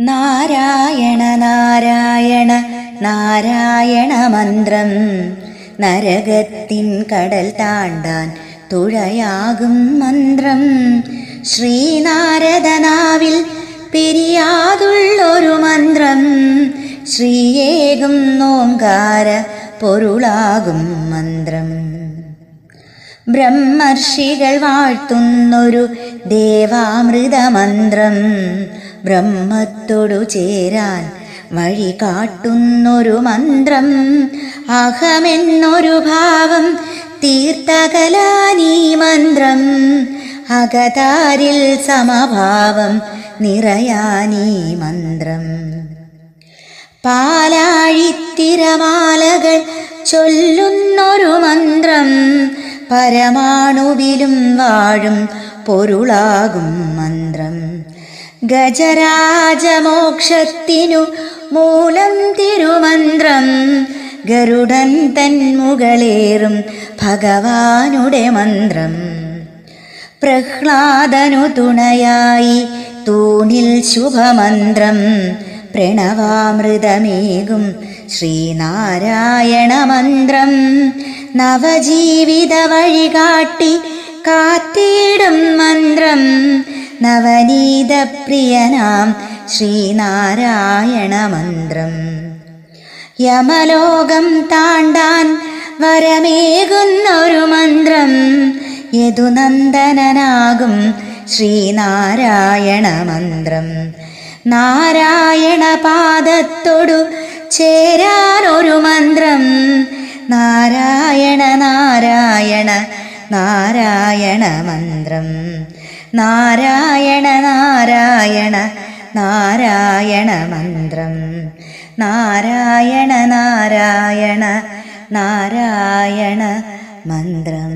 നാരായണ നാരായണ നാരായണ മന്ത്രം നരകത്തിൻ കടൽ താണ്ടാൻ തുഴയാകും മന്ത്രം. ശ്രീനാരദനാവിൽ പിരിയാതുള്ളൊരു മന്ത്രം. ശ്രീയേകും ഓംകാര പൊരുളാകും മന്ത്രം. ബ്രഹ്മർഷികൾ വാഴ്ത്തുന്നൊരു ദേവാമൃത മന്ത്രം. ബ്രഹ്മത്തോടു ചേരാൻ വഴി കാട്ടുന്നൊരു മന്ത്രം. അഹമെന്നൊരു ഭാവം തീർത്തകലാനീ മന്ത്രം. അകതാരിൽ സമഭാവം നിറയാനീ മന്ത്രം. പാലാഴിത്തിരമാലകൾ ചൊല്ലുന്നൊരു മന്ത്രം. പരമാണുവിലും വാഴും പൊരുളാകും മന്ത്രം. ഗജരാജമോക്ഷത്തിനു മൂലം തിരുമന്ത്രം. ഗരുഡൻ തൻ മുകളേറും ഭഗവാനുടെ മന്ത്രം. പ്രഹ്ലാദനു തുണയായി തൂണിൽ ശുഭമന്ത്രം. പ്രണവാമൃതമേകും ശ്രീനാരായണ മന്ത്രം. നവജീവിത വഴികാട്ടി കാത്തിടും മന്ത്രം. നവനീത പ്രിയനാം ശ്രീനാരായണ മന്ത്രം. യമലോകം താണ്ടാൻ വരമേകുന്നൊരു മന്ത്രം. യദുനന്ദനനാകും ശ്രീനാരായണ മന്ത്രം. നാരായണ പാദത്തോടു ചേരാനൊരു മന്ത്രം. നാരായണ നാരായണ നാരായണ മന്ത്രം. നാരായണ നാരായണ നാരായണ മന്ത്രം. നാരായണ നാരായണ നാരായണ മന്ത്രം.